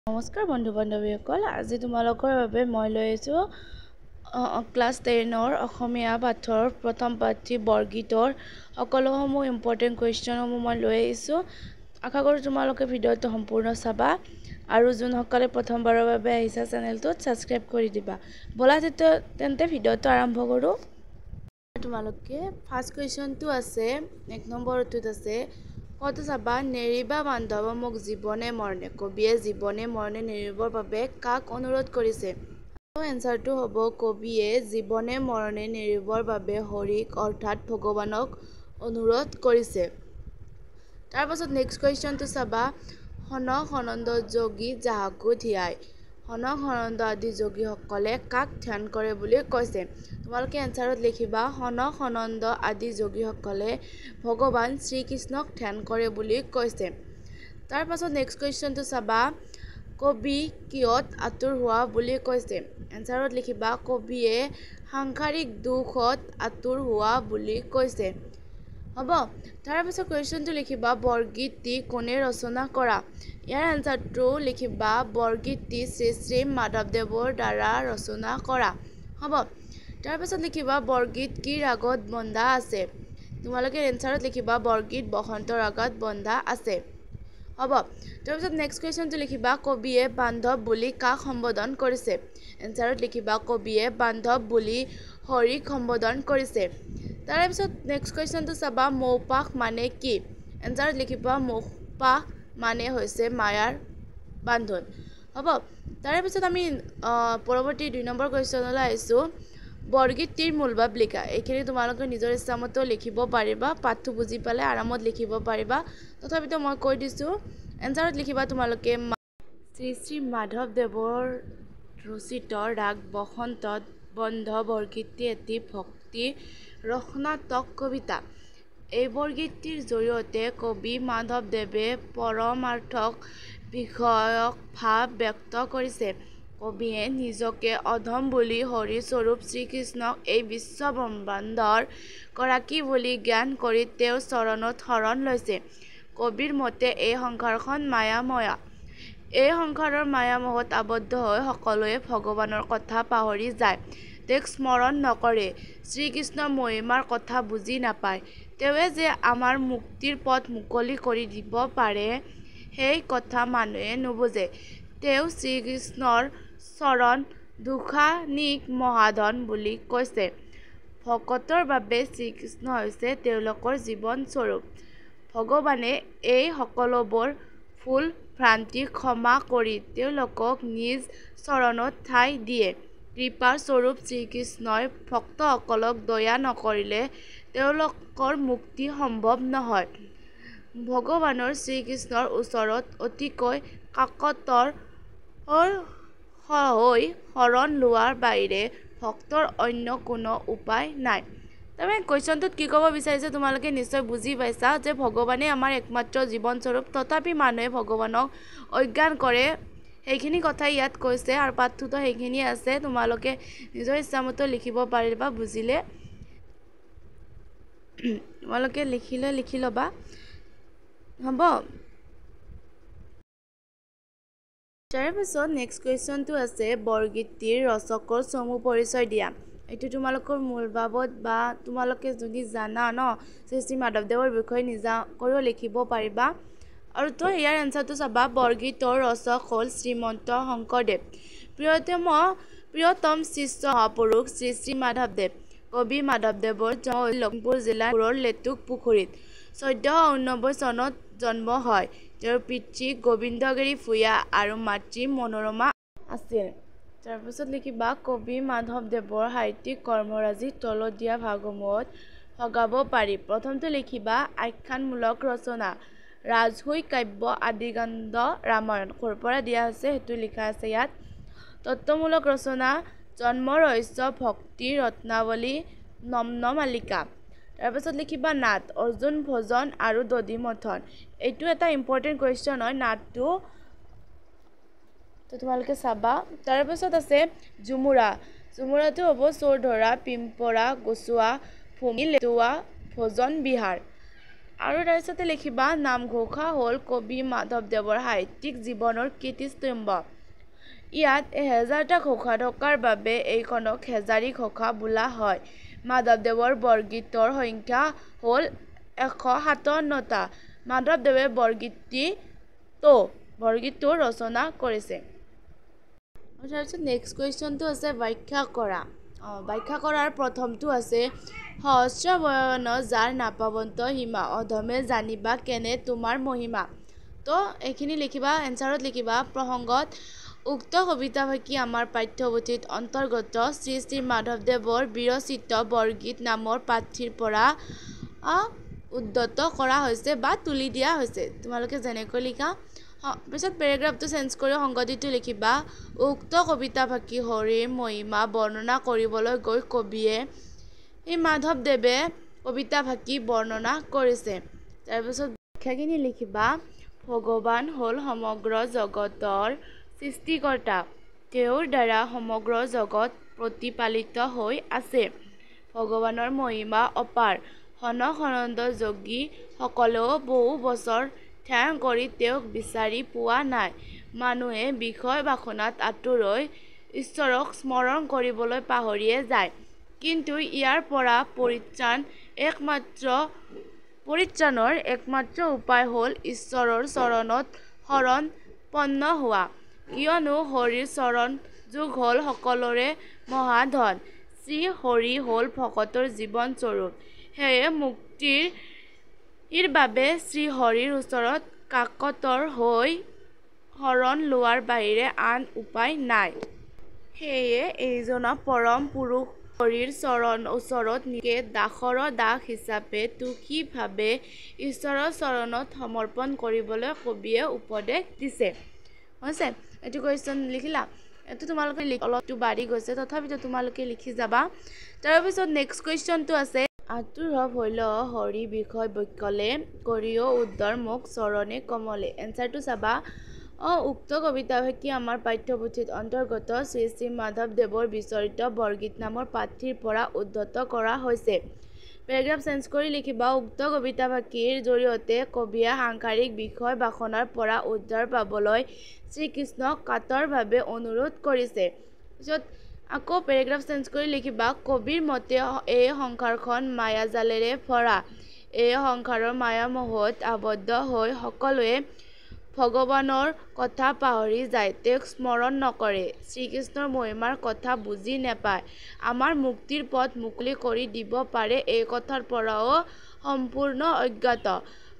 নমস্কাৰ বন্ধু বান্ধৱীসকল, আজি তোমালোকৰ বাবে মই লৈ আহিছোঁ ক্লাছ 10ৰ অসমীয়া পাঠৰ প্ৰথম পাঠী বৰগীতৰ সকলোসমূহ ইম্পৰ্টেণ্ট কুৱেশ্যনসমূহ মই লৈ আহিছোঁ। আশা কৰোঁ তোমালোকে ভিডিঅ'টো সম্পূৰ্ণ চাবা আৰু যোনসকলে প্ৰথমবাৰৰ বাবে আহিছা চেনেলটোত ছাবস্ক্ৰাইব কৰি দিবা। ব'লা তেন্তে ভিডিঅ'টো আৰম্ভ কৰোঁ। তোমালোকে ফাৰ্ষ্ট কুৱেশ্যনটো আছে 1 নম্বৰটোত আছে কত চাবা নেৰিবা বান্ধৱ মোক জীৱনে মৰণে। কবিয়ে জীৱনে মৰণে নেৰিবৰ বাবে কাক অনুৰোধ কৰিছে? এনচাৰটো হ'ব কবিয়ে জীৱনে মৰণে নেৰিবৰ বাবে হৰিক অৰ্থাৎ ভগৱানক অনুৰোধ কৰিছে। তাৰপাছত নেক্সট কুৱেশ্যনটো চাবা সনক সনন্দ যোগী যাহাকো ধিয়াই। সনক সনন্দ আদি যোগীসকলে কাক ধ্যান কৰে বুলি কৈছে? তোমালোকে এনচাৰত লিখিবা সনক সনন্দ আদি যোগীসকলে ভগৱান শ্ৰীকৃষ্ণক ধ্যান কৰে বুলি কৈছে। তাৰপাছত নেক্সট কুৱেশ্যনটো চাবা কবি কিহত আতুৰ হোৱা বুলি কৈছে? এনচাৰত লিখিবা কবিয়ে সাংসাৰিক দুখত আতুৰ হোৱা বুলি কৈছে। হ'ব। তাৰপিছত কুৱেশ্যনটো লিখিবা বৰগীতটি কোনে ৰচনা কৰা? ইয়াৰ এনচাৰটো লিখিবা বৰগীতটি শ্ৰী শ্ৰী মাধৱদেৱৰ দ্বাৰা ৰচনা কৰা। হ'ব। তাৰপিছত লিখিবা বৰগীত কি ৰাগত বন্ধা আছে? তোমালোকে এনচাৰত লিখিবা বৰগীত বসন্ত ৰাগত বন্ধা আছে। হ'ব। তাৰপিছত নেক্সট কুৱেশ্যনটো লিখিবা কবিয়ে বান্ধৱ বুলি কাক সম্বোধন কৰিছে? এনচাৰত লিখিবা কবিয়ে বান্ধৱ বুলি হৰিক সম্বোধন কৰিছে। তাৰপিছত নেক্সট কুৱেশ্যনটো চাবা মৌপাশ মানে কি? এনচাৰত লিখিবা মৌপাশ মানে হৈছে মায়াৰ বান্ধোন। হ'ব। তাৰপিছত আমি পৰৱৰ্তী 2 নম্বৰ কুৱেশ্যনলৈ আহিছোঁ বৰগীতটিৰ মূলভাৱ লিখা। এইখিনি তোমালোকে নিজৰ ইচ্ছামতেও লিখিব পাৰিবা, পাঠটো বুজি পালে আৰামত লিখিব পাৰিবা। তথাপিতো মই কৈ দিছোঁ এনচাৰত লিখিবা তোমালোকে শ্ৰী শ্ৰী মাধৱদেৱৰ ৰচিত ৰাগ বসন্তত বন্ধ বৰগীতটি এটি ভক্তি ৰসনাত্মক কবিতা। এই বৰগীতটিৰ জৰিয়তে কবি মাধৱদেৱে পৰমাৰ্থক বিষয়ক ভাৱ ব্যক্ত কৰিছে। কবিয়ে নিজকে অধম বুলি হৰি স্বৰূপ শ্ৰীকৃষ্ণক এই বিশ্ব ব্ৰহ্মাণ্ডৰ গৰাকী বুলি জ্ঞান কৰি তেওঁৰ চৰণত শৰণ লৈছে। কবিৰ মতে এই সংসাৰখন মায়াময়া। এই সংসাৰৰ মায়ামোহত আবদ্ধ হৈ সকলোৱে ভগৱানৰ কথা পাহৰি যায়। তেওঁক স্মৰণ নকৰে, শ্ৰীকৃষ্ণৰ মহিমাৰ কথা বুজি নাপায়। তেওঁৱে যে আমাৰ মুক্তিৰ পথ মুকলি কৰি দিব পাৰে সেই কথা মানুহে নুবুজে। তেওঁ শ্ৰীকৃষ্ণৰ চৰণ দুখানীক মহাধন বুলি কৈছে। ভকতৰ বাবে শ্ৰীকৃষ্ণ হৈছে তেওঁলোকৰ জীৱন স্বৰূপ। ভগৱানে এই সকলোবোৰ ভুল ভ্ৰান্তি ক্ষমা কৰি তেওঁলোকক নিজ চৰণত ঠাই দিয়ে। কৃপাৰ স্বৰূপ শ্ৰীকৃষ্ণই ভক্তসকলক দয়া নকৰিলে তেওঁলোকৰ মুক্তি সম্ভৱ নহয়। ভগৱানৰ শ্ৰীকৃষ্ণৰ ওচৰত অতিকৈ কাকতৰ হৈ শৰণ লোৱাৰ বাহিৰে ভক্তৰ অন্য কোনো উপায় নাই। তাৰমানে কুৱেশ্যনটোত কি ক'ব বিচাৰিছে তোমালোকে নিশ্চয় বুজি পাইছা যে ভগৱানে আমাৰ একমাত্ৰ জীৱন স্বৰূপ, তথাপি মানুহে ভগৱানক অজ্ঞান কৰে সেইখিনি কথাই ইয়াত কৈছে আৰু পাঠটোতো সেইখিনি আছে। তোমালোকে নিজৰ ইচ্ছামতে লিখিব পাৰিবা, বুজিলে তোমালোকে লিখিলে লিখি ল'বা। হ'ব। তাৰপিছত নেক্সট কুৱেশ্যনটো আছে বৰগীতটিৰ ৰচকৰ চমু পৰিচয় দিয়া। এইটো তোমালোকৰ মূলভাৱত বা তোমালোকে যদি জানা ন শ্ৰী শ্ৰী মাধৱদেৱৰ বিষয়ে নিজাকৈও লিখিব পাৰিবা। আৰু তো ইয়াৰ এনচাৰটো চাবা বৰগীতৰ ৰচক হ'ল শ্ৰীমন্ত শংকৰদেৱ। প্ৰিয়তম শিষ্য মহাপুৰুষ শ্ৰী শ্ৰী মাধৱদেৱ। কবি মাধৱদেৱৰ জন্ম লখিমপুৰ জিলাৰ লেতুক পুখুৰীত 1489 চনত জন্ম হয়। তেওঁৰ পিতৃ গোবিন্দগিৰি ভূঞা আৰু মাতৃ মনোৰমা আছিল। তাৰপিছত লিখিবা কবি মাধৱদেৱৰ সাহিত্যিক কৰ্মৰাজি তলত দিয়া ভাগসমূহত ভগাব পাৰি। প্ৰথমটো লিখিবা আখ্যানমূলক ৰচনা ৰাজসুই কাব্য আদিকাণ্ড ৰামায়ণ ক'ৰ পৰা দিয়া আছে সেইটো লিখা আছে ইয়াত। তত্ত্বমূলক ৰচনা জন্ম ৰহস্য ভক্তি ৰত্নাৱলী নম্নমালিকা। তাৰপিছত লিখিবা নাট অৰ্জুন ভজন আৰু দধিমথন। এইটো এটা ইম্পৰ্টেণ্ট কুৱেশ্যন হয় নাটটো, তো তোমালোকে চাবা। তাৰপিছত আছে ঝুমুৰা। ঝুমুৰাটো হ'ব চোৰ ধৰা পিম্পৰা গুচোৱা ভূমি লেটোৱা ভোজন বিহাৰ। আৰু তাৰপিছতে লিখিবা নামঘোষা হ'ল কবি মাধৱদেৱৰ সাহিত্যিক জীৱনৰ কীৰ্তিস্তম্ভ। ইয়াত 1000টা ঘোষা থকাৰ বাবে এইখনক হেজাৰী ঘোষা বোলা হয়। মাধৱদেৱৰ বৰগীতৰ সংখ্যা হ'ল 157টা। মাধৱদেৱে বৰগীতটো ৰচনা কৰিছে। তাৰপিছত নেক্সট কুৱেশ্যনটো আছে ব্যাখ্যা কৰা। ব্যাখ্যা কৰাৰ প্ৰথমটো আছে সহস্ৰ বয়ন যাৰ নাপাৱন্ত সীমা অধমে জানিবা কেনে তোমাৰ মহিমা। তো এইখিনি লিখিবা, এনচাৰত লিখিবা প্ৰসংগত উক্ত কবিতাফাঁকি আমাৰ পাঠ্যপুথিত অন্তৰ্গত শ্ৰী শ্ৰী মাধৱদেৱৰ বিৰচিত বৰগীত নামৰ পাঠিৰ পৰা উদ্ধৃত কৰা হৈছে বা তুলি দিয়া হৈছে। তোমালোকে যেনেকৈ লিখা। পিছত পেৰেগ্ৰাফটো চেঞ্জ কৰি সংগতিটো লিখিবা উক্ত কবিতাফাঁকি হৰিৰ মহিমা বৰ্ণনা কৰিবলৈ গৈ কবিয়ে মাধৱদেৱে কবিতাফাঁকি বৰ্ণনা কৰিছে। তাৰপিছত ব্যাখ্যাখিনি লিখিবা ভগৱান হ'ল সমগ্ৰ জগতৰ সৃষ্টিকৰ্তা। তেওঁৰ দ্বাৰা সমগ্ৰ জগত প্ৰতিপালিত হৈ আছে। ভগৱানৰ মহিমা অপাৰ। সনদ যোগী সকলেও বহু বছৰ ধ্যান কৰি তেওঁক বিচাৰি পোৱা নাই। মানুহে বিষয় বাসনাত আতুৰ হৈ ঈশ্বৰক স্মৰণ কৰিবলৈ পাহৰিয়ে যায়। কিন্তু ইয়াৰ পৰা পৰিত্ৰাণৰ একমাত্ৰ উপায় হ'ল ঈশ্বৰৰ চৰণত শৰণাপন্ন হোৱা। কিয়নো হৰিৰ চৰণ যোগ হ'ল সকলোৰে মহাধন। শ্ৰী হৰি হ'ল ভকতৰ জীৱন স্বৰূপ। সেয়ে মুক্তিৰ বাবে শ্ৰী হৰিৰ ওচৰত কাকতৰ হৈ শৰণ লোৱাৰ বাহিৰে আন উপায় নাই। সেয়ে এইজনা পৰম পুৰুষ হৰিৰ ওচৰত নিজকে দাসৰ দাস হিচাপে তুষ্টিভাৱে ঈশ্বৰৰ চৰণত সমৰ্পণ কৰিবলৈ কবিয়ে উপদেশ দিছে। হৈছে এইটো কুৱেশ্যন লিখিলা। এইটো তোমালোকে অলপটো বাঢ়ি গৈছে, তথাপিতো তোমালোকে লিখি যাবা। তাৰপিছত নেক্সট কুৱেশ্যনটো আছে আতুৰ হৈল হৰি বিষয় বৈকলে কৰিও উদ্ধাৰ মোক চৰণে কমলে। এনচাৰটো চাবা উক্ত কবিতাফাঁকি আমাৰ পাঠ্যপুথিত অন্তৰ্গত শ্ৰী শ্ৰী মাধৱদেৱৰ বিৰচিত বৰগীত নামৰ পাঠিৰ পৰা উদ্ধৃত কৰা হৈছে। পেৰেগ্ৰাফ চেঞ্জ কৰি লিখিবা উক্ত কবিতাফাঁকিৰ জৰিয়তে কবিয়ে সাংসাৰিক বিষয় বাসনাৰ পৰা উদ্ধাৰ পাবলৈ শ্ৰীকৃষ্ণক কাতৰভাৱে অনুৰোধ কৰিছে। পিছত আকৌ পেৰেগ্ৰাফ চেঞ্জ কৰি লিখিবা কবিৰ মতে এই সংসাৰখন মায়াজালেৰে ভৰা। এই সংসাৰৰ মায়ামোহত আবদ্ধ হৈ সকলোৱে ভগৱানৰ কথা পাহৰি যায়, তেওঁক স্মৰণ নকৰে, শ্ৰীকৃষ্ণৰ মহিমাৰ কথা বুজি নেপায়। আমাৰ মুক্তিৰ পথ মুকলি কৰি দিব পাৰে এই কথাৰ পৰাও সম্পূৰ্ণ অজ্ঞাত।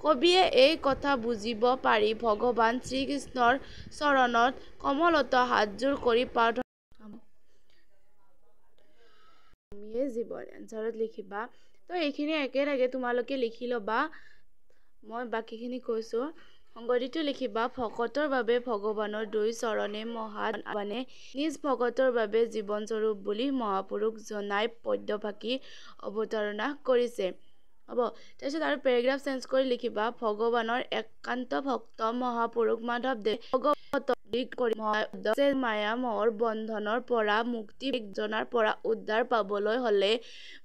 কবিয়ে এই কথা বুজিব পাৰি ভগৱান শ্ৰীকৃষ্ণৰ চৰণত কমলত হাতযোৰ কৰি প্ৰাৰ্থনা জীৱন। এনচাৰত লিখিবা। তো এইখিনি একেলগে তোমালোকে লিখি ল'বা, মই বাকীখিনি কৈছোঁ। সংগতিটো লিখিবা ভকতৰ বাবে ভগৱানৰ দুই চৰণে মহাধনে নিজ ভকতৰ বাবে জীৱনস্বৰূপ বুলি মহাপুৰুষ জনাই পদ্যফাঁকি অৱতাৰণা কৰিছে। হ'ব। তাৰপিছত আৰু পেৰেগ্ৰাফ চেঞ্জ কৰি লিখিবা ভগৱানৰ একান্ত ভক্ত মহাপুৰুষ মাধৱদেৱে ভগৱত মায়া মোহৰ বন্ধনৰ পৰা মুক্তি জনাৰ পৰা উদ্ধাৰ পাবলৈ হ'লে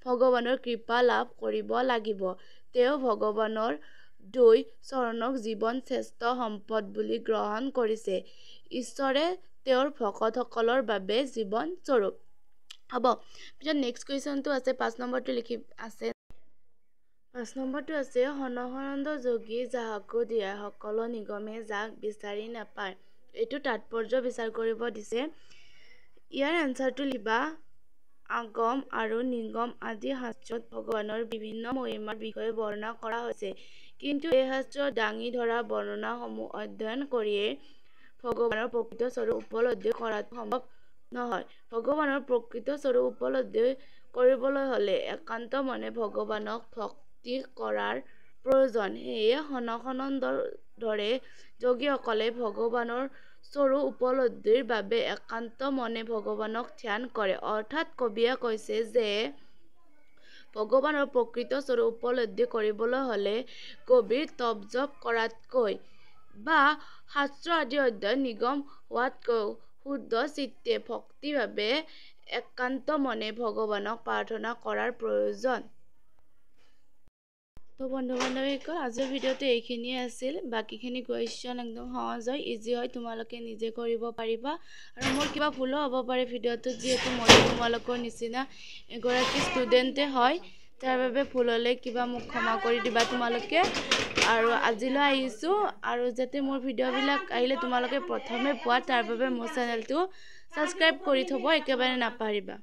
ভগৱানৰ কৃপা লাভ কৰিব লাগিব। তেওঁ ভগৱানৰ দুই চৰণক জীৱন শ্ৰেষ্ঠ সম্পদ বুলি গ্ৰহণ কৰিছে। ঈশ্বৰে তেওঁৰ ভকতসকলৰ বাবে জীৱন স্বৰূপ। হ'ব। পিছত নেক্সট কুৱেশ্যনটো আছে 5 নম্বৰটো আছে 5 নম্বৰটো আছে সনদ যোগী যাহাকো দিয়া সকলো নিগমে যাক বিচাৰি নাপায়। এইটো তাৎপৰ্য বিচাৰ কৰিব দিছে। ইয়াৰ এনচাৰটো লিখিবা আগম আৰু নিগম আদি শাস্ত্ৰত ভগৱানৰ বিভিন্ন মহিমাৰ বিষয়ে বৰ্ণনা কৰা হৈছে। কিন্তু এই শাস্ত্ৰত দাঙি ধৰা বৰ্ণনাসমূহ অধ্যয়ন কৰিয়েই ভগৱানৰ প্ৰকৃত স্বৰূপ উপলব্ধি কৰাটো সম্ভৱ নহয়। ভগৱানৰ প্ৰকৃত স্বৰূপ উপলব্ধি কৰিবলৈ হ'লে একান্ত মনে ভগৱানক ভক্তি কৰাৰ প্ৰয়োজন। সেয়ে সনদৰ দৰে যোগীসকলে ভগৱানৰ স্বৰূপ উপলব্ধিৰ বাবে একান্ত মনে ভগৱানক ধ্যান কৰে। অৰ্থাৎ কবিয়ে কৈছে যে ভগৱানৰ প্ৰকৃত স্বৰূপ উপলব্ধি কৰিবলৈ হ'লে গভীৰ তপ জপ কৰাতকৈ বা শাস্ত্ৰ আদি অধ্যয়ন নিগম হোৱাতকৈ শুদ্ধ চিত্তে ভক্তিভাৱে একান্ত মনে ভগৱানক প্ৰাৰ্থনা কৰাৰ প্ৰয়োজন। তো বন্ধু বান্ধৱীসকল আজিৰ ভিডিঅ'টো এইখিনিয়ে আছিল বাকিখিনি কুৱেশ্যন একদম সহজ হয় ইজি হয় তোমালোকে নিজে কৰিব পাৰিবা আৰু মোৰ কিবা ভুলো হ'ব পাৰে ভিডিঅ'টোত যিহেতু মই তোমালোকৰ নিচিনা এগৰাকী ষ্টুডেণ্টে হয় তাৰ বাবে ভুল হ'লে কিবা মোক ক্ষমা কৰি দিবা তোমালোকে আৰু আজিলৈ আহিছোঁ আৰু যাতে মোৰ ভিডিঅ'বিলাক আহিলে তোমালোকে প্ৰথমে পোৱা তাৰ বাবে মোৰ চেনেলটো ছাবস্ক্ৰাইব কৰি থ'ব একেবাৰে নাপাহৰিবা।